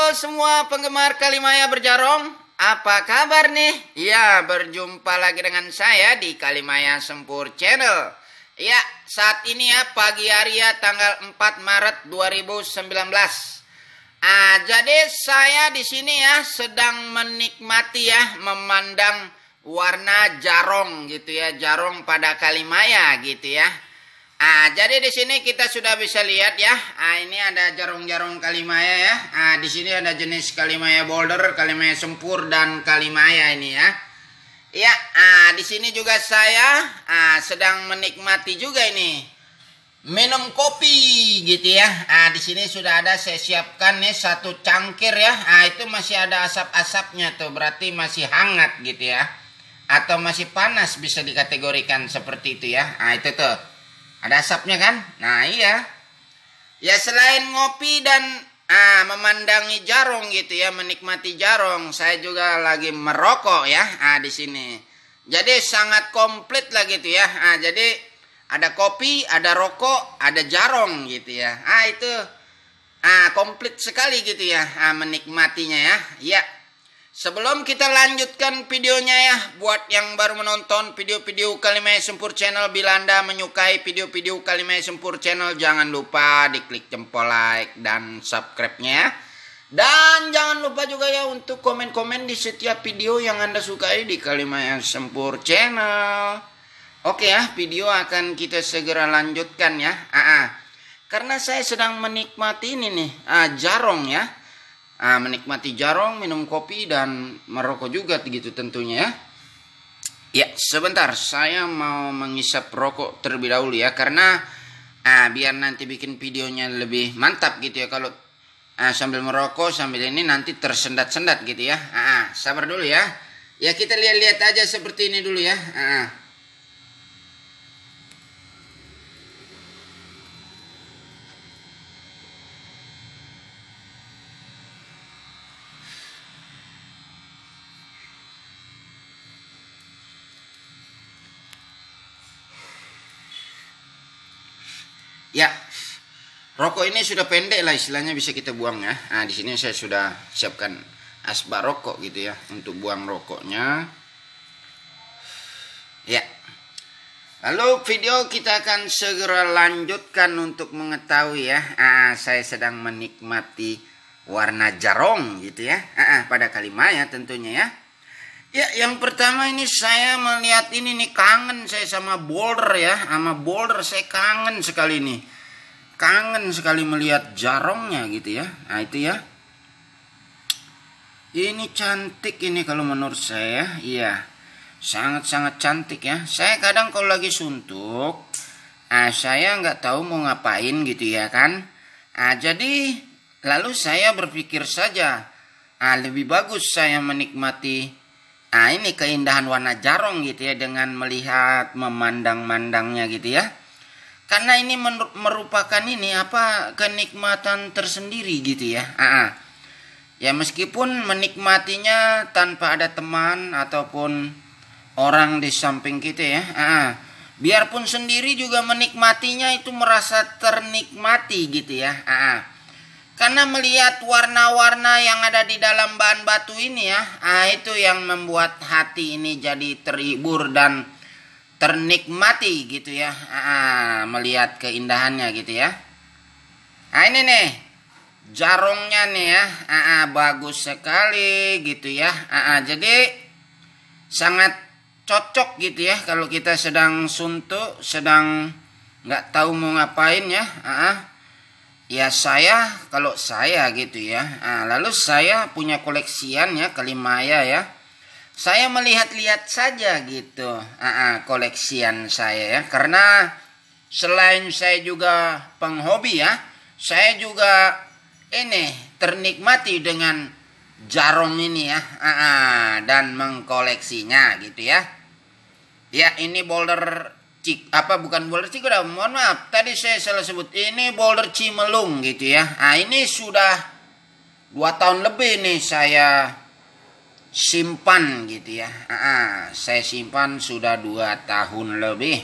Halo semua penggemar Kalimaya Berjarong, apa kabar nih? Ya, berjumpa lagi dengan saya di Kalimaya Sempur Channel. Ya, saat ini ya pagi hari ya tanggal 4 Maret 2019. Jadi saya di sini ya sedang menikmati ya memandang warna jarong gitu ya, jarong pada Kalimaya gitu ya. Jadi di sini kita sudah bisa lihat ya. Ini ada jarong-jarong Kalimaya ya. Di sini ada jenis Kalimaya Boulder, Kalimaya Sempur dan Kalimaya ini ya. Ya, di sini juga saya sedang menikmati juga ini minum kopi gitu ya. Di sini sudah ada saya siapkan nih satu cangkir ya. Itu masih ada asap-asapnya tuh, berarti masih hangat gitu ya. Atau masih panas bisa dikategorikan seperti itu ya. Itu tuh. Ada asapnya kan? Nah iya. Ya selain ngopi dan memandangi jarong gitu ya, menikmati jarong, saya juga lagi merokok ya di sini. Jadi sangat komplit lah gitu ya. Jadi ada kopi, ada rokok, ada jarong gitu ya. Itu komplit sekali gitu ya menikmatinya ya. Ya. Sebelum kita lanjutkan videonya ya, buat yang baru menonton video-video Kalimaya Sempur Channel, bila Anda menyukai video-video Kalimaya Sempur Channel, jangan lupa diklik jempol like dan subscribe-nya ya. Dan jangan lupa juga ya untuk komen-komen di setiap video yang Anda sukai di Kalimaya Sempur Channel. Oke ya, video akan kita segera lanjutkan ya. Karena saya sedang menikmati ini nih, jarong ya. Menikmati jarong, minum kopi dan merokok juga gitu tentunya ya. Ya sebentar, saya mau menghisap rokok terlebih dahulu ya, karena biar nanti bikin videonya lebih mantap gitu ya. Kalau sambil merokok sambil ini nanti tersendat-sendat gitu ya. Sabar dulu ya. Ya kita lihat-lihat aja seperti ini dulu ya. Ya, rokok ini sudah pendek lah istilahnya, bisa kita buang ya. Di sini saya sudah siapkan asbak rokok gitu ya untuk buang rokoknya. Ya. Lalu video kita akan segera lanjutkan untuk mengetahui ya. Saya sedang menikmati warna jarong gitu ya. Pada Kalimaya tentunya ya. Ya, yang pertama ini saya melihat ini nih, kangen saya sama boulder ya. Sama boulder saya kangen sekali nih. Kangen sekali melihat jarongnya gitu ya. Itu ya. Ini cantik ini kalau menurut saya. Iya. Sangat-sangat cantik ya. Saya kadang kalau lagi suntuk, saya nggak tahu mau ngapain gitu ya kan. Jadi lalu saya berpikir saja, lebih bagus saya menikmati ini keindahan warna jarong gitu ya, dengan melihat memandang-mandangnya gitu ya. Karena ini merupakan ini kenikmatan tersendiri gitu ya. Ya meskipun menikmatinya tanpa ada teman ataupun orang di samping kita ya. Biarpun sendiri juga menikmatinya itu merasa ternikmati gitu ya. Karena melihat warna-warna yang ada di dalam bahan batu ini ya, itu yang membuat hati ini jadi terhibur dan ternikmati gitu ya. Melihat keindahannya gitu ya. Ini nih jarongnya nih ya, bagus sekali gitu ya. Jadi sangat cocok gitu ya kalau kita sedang suntuk, sedang nggak tahu mau ngapain ya. Ya kalau saya gitu ya. Lalu saya punya koleksian ya Kalimaya ya. Saya melihat-lihat saja gitu koleksian saya ya. Karena selain saya juga penghobi ya, saya juga ini ternikmati dengan jarong ini ya. Dan mengkoleksinya gitu ya. Ya ini boulder bukan boulder Cikuda, mohon maaf tadi saya salah sebut, ini boulder Cimelung gitu ya. Ini sudah 2 tahun lebih nih saya simpan gitu ya. Saya simpan sudah 2 tahun lebih.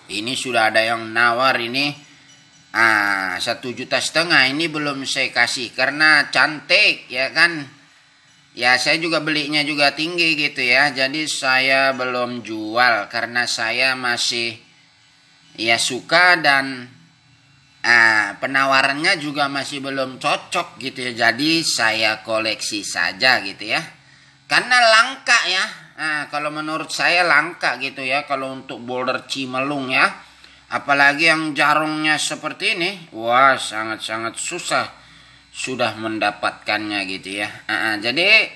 Ini sudah ada yang nawar ini 1,5 juta ini belum saya kasih karena cantik ya kan. Ya saya juga belinya juga tinggi gitu ya. Jadi saya belum jual karena saya masih ya suka dan penawarannya juga masih belum cocok gitu ya. Jadi saya koleksi saja gitu ya. Karena langka ya. Kalau menurut saya langka gitu ya kalau untuk boulder Cimelung ya. Apalagi yang jarungnya seperti ini, wah sangat-sangat susah sudah mendapatkannya gitu ya. Jadi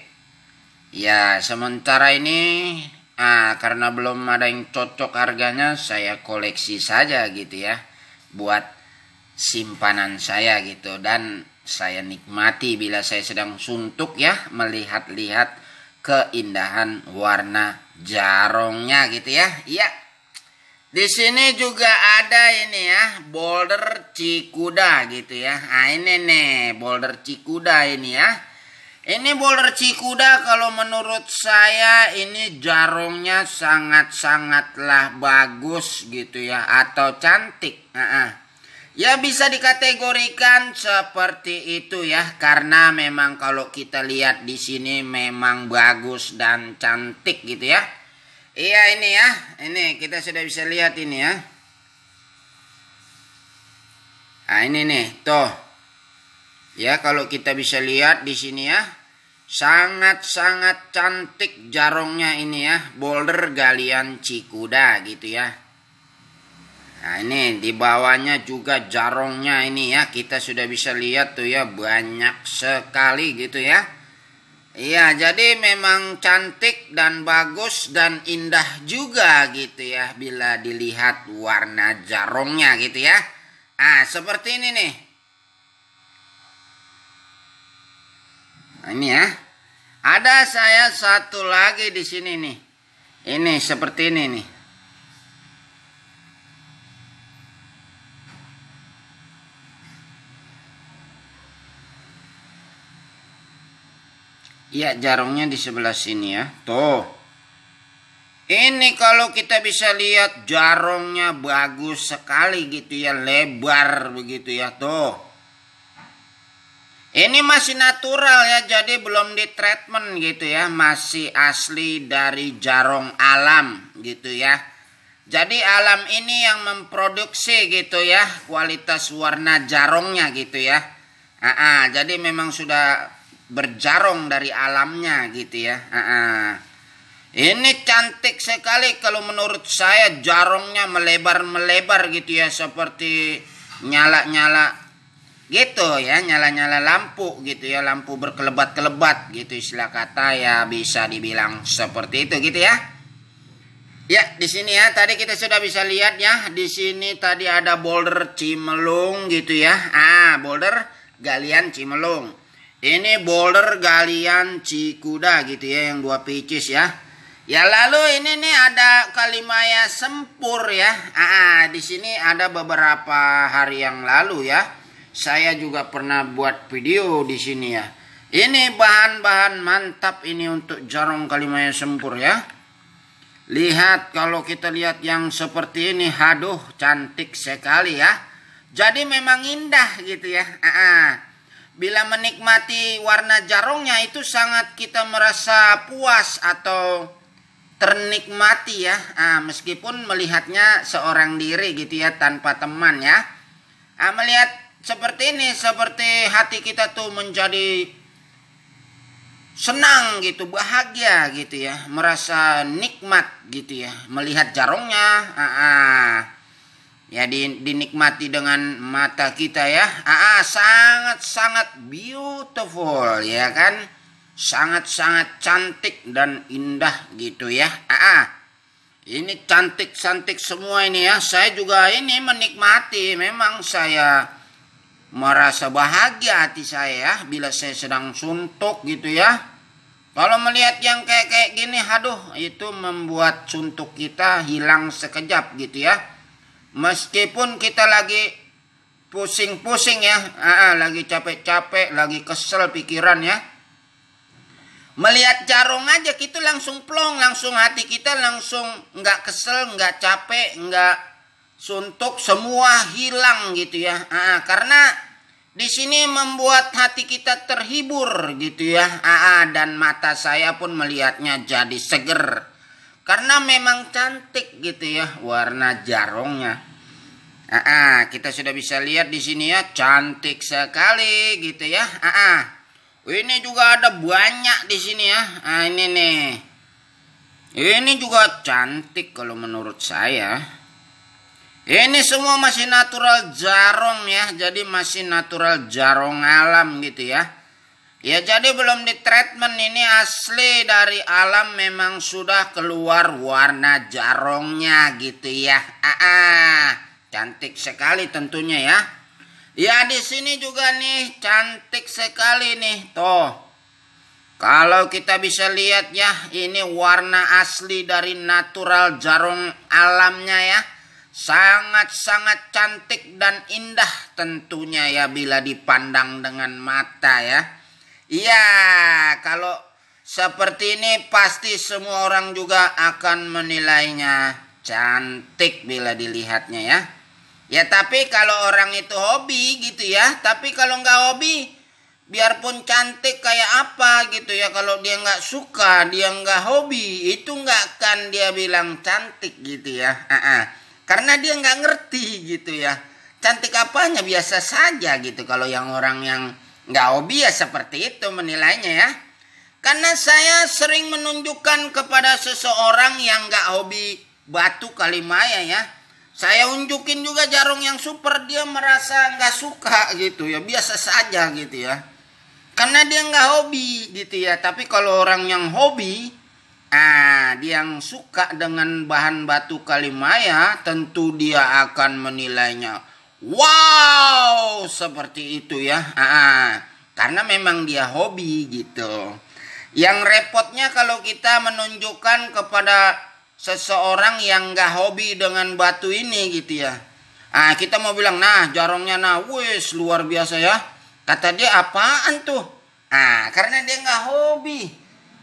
ya sementara ini karena belum ada yang cocok harganya, saya koleksi saja gitu ya, buat simpanan saya gitu. Dan saya nikmati bila saya sedang suntuk ya, melihat-lihat keindahan warna jarongnya gitu ya. Iya. Di sini juga ada ini ya, boulder Cikuda gitu ya. Ini nih, boulder Cikuda ini ya. Ini boulder Cikuda kalau menurut saya ini jarongnya sangat-sangatlah bagus gitu ya, atau cantik. Ya bisa dikategorikan seperti itu ya, karena memang kalau kita lihat di sini memang bagus dan cantik gitu ya. Iya ini ya, ini kita sudah bisa lihat ini ya. Ini nih, tuh. Ya kalau kita bisa lihat di sini ya, sangat-sangat cantik jarongnya ini ya, boulder galian Cikuda gitu ya. Nah ini di bawahnya juga jarongnya ini ya, kita sudah bisa lihat tuh ya, banyak sekali gitu ya. Iya, jadi memang cantik dan bagus dan indah juga gitu ya bila dilihat warna jarongnya gitu ya. Seperti ini nih. Ini ya. Ada saya satu lagi di sini nih. Ini seperti ini nih. Iya, jarongnya di sebelah sini ya. Tuh. Ini kalau kita bisa lihat jarongnya bagus sekali gitu ya. Lebar begitu ya. Tuh. Ini masih natural ya. Jadi belum di treatment gitu ya. Masih asli dari jarong alam gitu ya. Jadi alam ini yang memproduksi gitu ya. Kualitas warna jarongnya gitu ya. Jadi memang sudah berjarong dari alamnya gitu ya. Ini cantik sekali kalau menurut saya, jarongnya melebar-melebar gitu ya, seperti nyala-nyala gitu ya, nyala-nyala lampu gitu ya, lampu berkelebat-kelebat gitu istilah kata ya, bisa dibilang seperti itu gitu ya. Ya, di sini ya tadi kita sudah bisa lihat ya, di sini tadi ada boulder Cimelung gitu ya. Boulder galian Cimelung. Ini boulder galian Cikuda gitu ya, yang 2 pieces ya. Ya lalu ini nih ada Kalimaya Sempur ya. Di sini ada beberapa hari yang lalu ya. Saya juga pernah buat video di sini ya. Ini bahan-bahan mantap ini untuk jarong Kalimaya Sempur ya. Lihat, kalau kita lihat yang seperti ini, aduh cantik sekali ya. Jadi memang indah gitu ya. Bila menikmati warna jarongnya itu sangat kita merasa puas atau ternikmati ya. Meskipun melihatnya seorang diri gitu ya, tanpa teman ya. Melihat seperti ini, seperti hati kita tuh menjadi senang gitu, bahagia gitu ya, merasa nikmat gitu ya, melihat jarongnya. Ya dinikmati dengan mata kita ya. Sangat-sangat beautiful ya kan. Sangat-sangat cantik dan indah gitu ya. Ini cantik-cantik semua ini ya. Saya juga ini menikmati. Memang saya merasa bahagia hati saya ya, bila saya sedang suntuk gitu ya. Kalau melihat yang kayak gini, aduh, itu membuat suntuk kita hilang sekejap gitu ya. Meskipun kita lagi pusing-pusing ya, lagi capek-capek, lagi kesel pikiran ya. Melihat jarong aja kita langsung plong, langsung hati kita langsung nggak kesel, nggak capek, nggak suntuk semua hilang gitu ya. Karena di sini membuat hati kita terhibur gitu ya. Dan mata saya pun melihatnya jadi seger. Karena memang cantik gitu ya warna jarongnya. Kita sudah bisa lihat di sini ya, cantik sekali gitu ya. Ini juga ada banyak di sini ya. Ini nih. Ini juga cantik kalau menurut saya. Ini semua masih natural jarong ya. Jadi masih natural jarong alam gitu ya. Ya jadi belum di treatment, ini asli dari alam, memang sudah keluar warna jarongnya gitu ya. Cantik sekali tentunya ya. Ya di sini juga nih cantik sekali nih. Tuh. Kalau kita bisa lihat ya, ini warna asli dari natural jarong alamnya ya. Sangat-sangat cantik dan indah tentunya ya bila dipandang dengan mata ya. Iya, kalau seperti ini pasti semua orang juga akan menilainya cantik bila dilihatnya ya. Ya tapi kalau orang itu hobi gitu ya. Tapi kalau nggak hobi, biarpun cantik kayak apa gitu ya, kalau dia nggak suka, dia nggak hobi, itu nggak akan dia bilang cantik gitu ya. Karena dia nggak ngerti gitu ya. Cantik apanya biasa saja gitu. Kalau yang orang yang nggak hobi ya seperti itu menilainya ya. Karena saya sering menunjukkan kepada seseorang yang nggak hobi batu kalimaya ya. Saya unjukin juga jarong yang super, dia merasa nggak suka gitu ya, biasa saja gitu ya. Karena dia nggak hobi gitu ya. Tapi kalau orang yang hobi, dia yang suka dengan bahan batu kalimaya, tentu dia akan menilainya wow seperti itu ya. Karena memang dia hobi gitu. Yang repotnya kalau kita menunjukkan kepada seseorang yang nggak hobi dengan batu ini gitu ya. Kita mau bilang, nah jarongnya wis luar biasa ya. Kata dia, apaan tuh? Karena dia nggak hobi.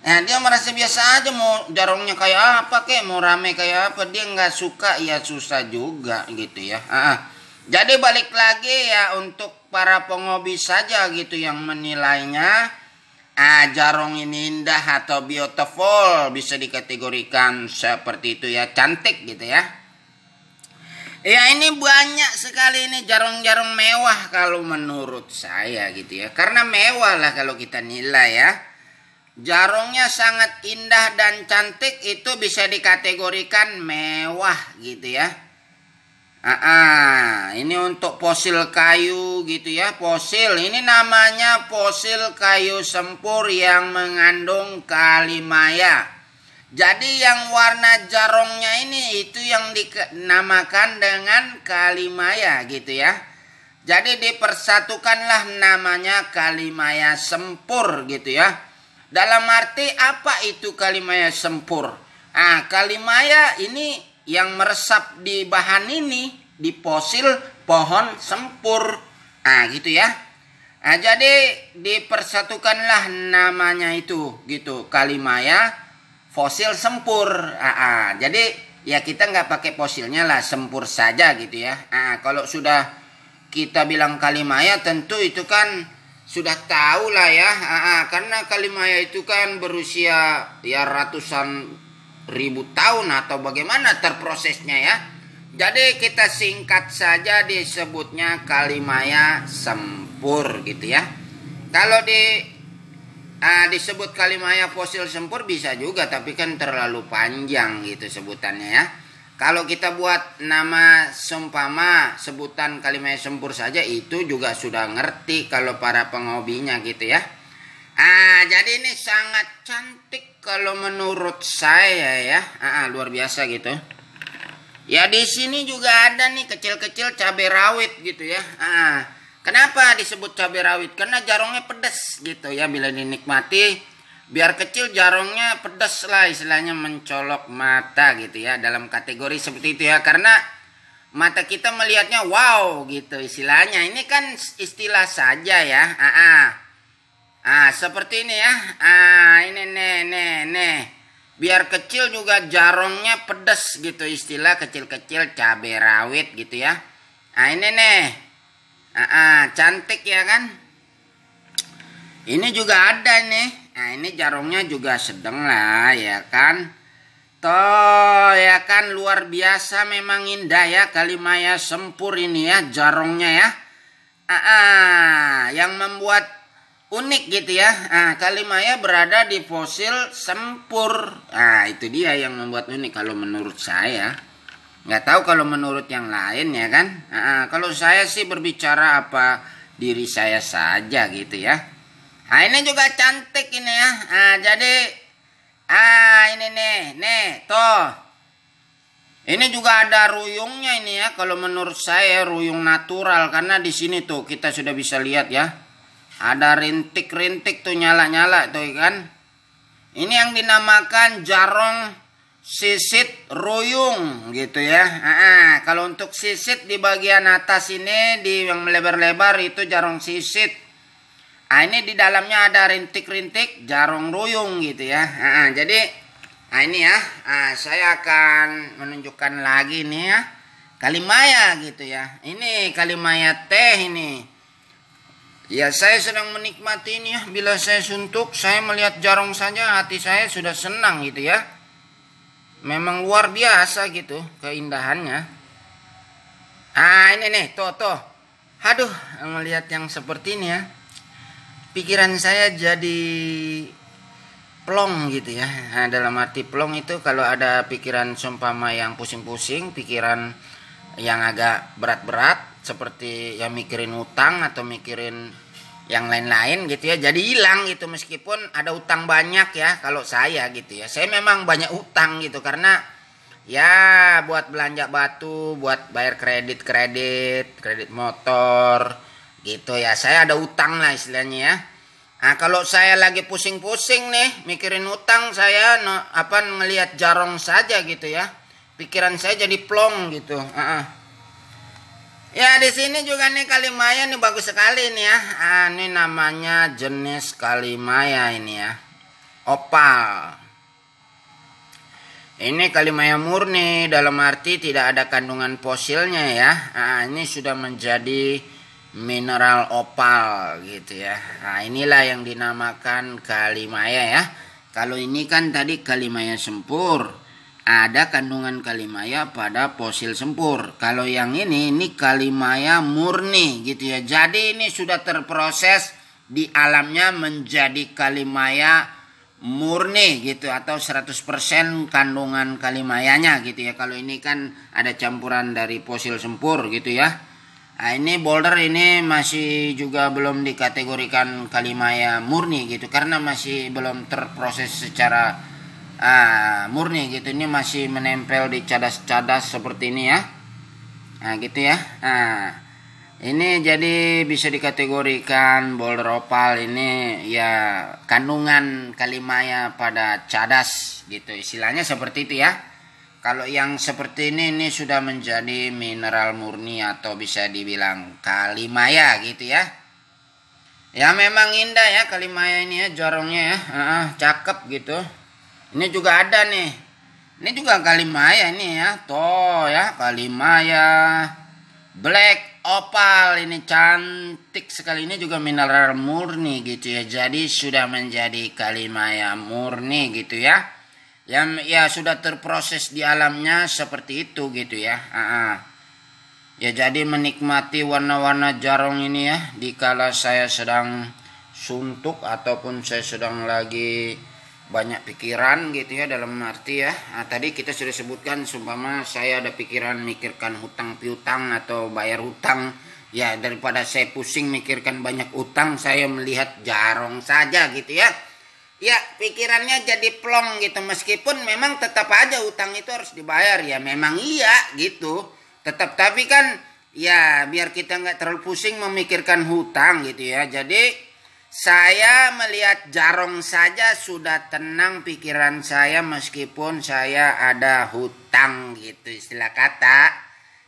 Dia merasa biasa aja, mau jarongnya kayak apa kek, mau rame kayak apa, dia nggak suka, ya susah juga gitu ya. Jadi balik lagi ya, untuk para penghobi saja gitu yang menilainya. Jarong ini indah atau beautiful, bisa dikategorikan seperti itu ya, cantik gitu ya. Ya ini banyak sekali ini jarong-jarong mewah kalau menurut saya gitu ya. Karena mewah lah kalau kita nilai ya. Jarongnya sangat indah dan cantik, itu bisa dikategorikan mewah gitu ya. Ini untuk fosil kayu gitu ya. Fosil ini namanya fosil kayu sempur yang mengandung kalimaya. Jadi yang warna jarongnya ini itu yang dinamakan dengan kalimaya gitu ya. Jadi dipersatukanlah namanya kalimaya sempur gitu ya. Dalam arti apa itu kalimaya sempur? Kalimaya ini yang meresap di bahan ini, di fosil pohon sempur. Gitu ya. Jadi dipersatukanlah namanya itu gitu, kalimaya fosil sempur. Jadi ya kita nggak pakai fosilnya lah, sempur saja gitu ya. Kalau sudah kita bilang kalimaya, tentu itu kan sudah tahu lah ya. Karena kalimaya itu kan berusia ya ratusan ribu tahun atau bagaimana terprosesnya ya. Jadi kita singkat saja disebutnya kalimaya sempur gitu ya. Kalau disebut kalimaya fosil sempur bisa juga, tapi kan terlalu panjang gitu sebutannya ya. Kalau kita buat nama seumpama sebutan kalimaya sempur saja, itu juga sudah ngerti kalau para penghobinya gitu ya. Jadi ini sangat cantik kalau menurut saya ya. Luar biasa gitu. Ya di sini juga ada nih kecil-kecil cabai rawit gitu ya. Kenapa disebut cabai rawit? Karena jarongnya pedas gitu ya. Bila dinikmati, biar kecil jarongnya pedas lah, istilahnya mencolok mata gitu ya. Dalam kategori seperti itu ya. Karena mata kita melihatnya wow gitu istilahnya. Ini kan istilah saja ya. Seperti ini ya. Ini nih. Biar kecil juga jarongnya pedes gitu, istilah kecil-kecil cabai rawit gitu ya. Nah ini nih, cantik ya kan. Ini juga ada nih. Nah ini jarongnya juga sedang lah ya kan. Toh ya kan, luar biasa memang indah ya Kalimaya Sempur ini ya jarongnya ya. Yang membuat unik gitu ya. Kalimaya berada di fosil Sempur. Itu dia yang membuat unik kalau menurut saya. Nggak tahu kalau menurut yang lain ya kan. Kalau saya sih berbicara apa diri saya saja gitu ya. Ini juga cantik ini ya. Jadi ini nih tuh. Ini juga ada ruyungnya ini ya. Kalau menurut saya ruyung natural, karena di sini tuh kita sudah bisa lihat ya. Ada rintik-rintik tuh nyala-nyala tuh kan. Ini yang dinamakan jarong sisit ruyung gitu ya. Kalau untuk sisit di bagian atas ini, di yang lebar-lebar itu jarong sisit. Ini di dalamnya ada rintik-rintik jarong ruyung gitu ya. Jadi ini ya, saya akan menunjukkan lagi nih ya Kalimaya gitu ya. Ini Kalimaya teh ini. Ya saya sedang menikmati ini ya. Bila saya suntuk, saya melihat jarong saja hati saya sudah senang gitu ya. Memang luar biasa gitu keindahannya. Ini nih, tuh. Aduh, melihat yang seperti ini ya. Pikiran saya jadi plong gitu ya. Dalam arti plong itu kalau ada pikiran seumpama yang pusing-pusing, pikiran yang agak berat-berat seperti yang mikirin utang atau mikirin yang lain-lain gitu ya, jadi hilang gitu. Meskipun ada utang banyak ya kalau saya gitu ya. Saya memang banyak utang gitu karena ya buat belanja batu, buat bayar kredit motor gitu ya. Saya ada utang lah istilahnya ya. Kalau saya lagi pusing-pusing nih mikirin utang, saya ngelihat jarong saja gitu ya. Pikiran saya jadi plong gitu. Ya di sini juga nih Kalimaya nih bagus sekali nih ya. Ini namanya jenis Kalimaya ini ya. Opal. Ini Kalimaya murni dalam arti tidak ada kandungan fosilnya ya. Ini sudah menjadi mineral opal gitu ya. Inilah yang dinamakan Kalimaya ya. Kalau ini kan tadi Kalimaya Sempur, ada kandungan Kalimaya pada fosil Sempur. Kalau yang ini Kalimaya murni gitu ya. Jadi ini sudah terproses di alamnya menjadi Kalimaya murni gitu, atau 100% kandungan Kalimayanya gitu ya. Kalau ini kan ada campuran dari fosil Sempur gitu ya. Ini boulder ini masih juga belum dikategorikan Kalimaya murni gitu, karena masih belum terproses secara murni gitu. Ini masih menempel di cadas-cadas seperti ini ya. Gitu ya. Ini jadi bisa dikategorikan boulder opal ini ya kandungan Kalimaya pada cadas gitu, istilahnya seperti itu ya. Kalau yang seperti ini sudah menjadi mineral murni atau bisa dibilang Kalimaya gitu ya. Ya memang indah ya Kalimaya ini ya, jarongnya ya, cakep gitu. Ini juga ada nih. Ini juga Kalimaya ini ya, toh ya Kalimaya black opal, ini cantik sekali. Ini juga mineral murni gitu ya. Jadi sudah menjadi Kalimaya murni gitu ya. Yang ya sudah terproses di alamnya seperti itu gitu ya. Ya jadi menikmati warna-warna jarong ini ya dikala saya sedang suntuk ataupun saya sedang lagi banyak pikiran gitu ya, dalam arti ya. Tadi kita sudah sebutkan seumpama saya ada pikiran mikirkan hutang piutang atau bayar hutang, ya daripada saya pusing mikirkan banyak utang, saya melihat jarong saja gitu ya. Ya pikirannya jadi plong gitu. Meskipun memang tetap aja utang itu harus dibayar ya, memang iya gitu tetap, tapi kan ya biar kita nggak terlalu pusing memikirkan hutang gitu ya. Jadi saya melihat jarong saja sudah tenang pikiran saya meskipun saya ada hutang gitu, istilah kata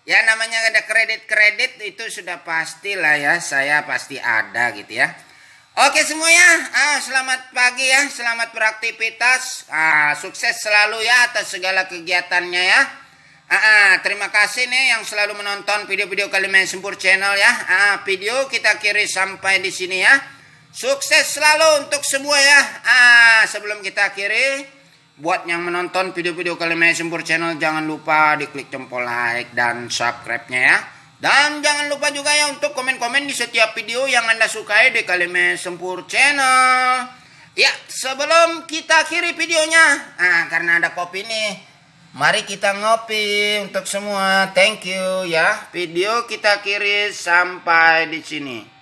ya. Namanya ada kredit itu sudah pastilah ya, saya pasti ada gitu ya. Oke semuanya, selamat pagi ya, selamat beraktivitas, sukses selalu ya atas segala kegiatannya ya. Terima kasih nih yang selalu menonton video-video Kalimaya Sempur Channel ya. Video kita kiri sampai di sini ya. Sukses selalu untuk semua ya. Sebelum kita akhiri, buat yang menonton video-video Kalimaya Sempur Channel jangan lupa diklik tombol like dan subscribe-nya ya. Dan jangan lupa juga ya untuk komen-komen di setiap video yang Anda sukai di Kalimaya Sempur Channel. Ya, sebelum kita akhiri videonya, karena ada kopi nih, mari kita ngopi untuk semua. Thank you ya. Video kita akhiri sampai di sini.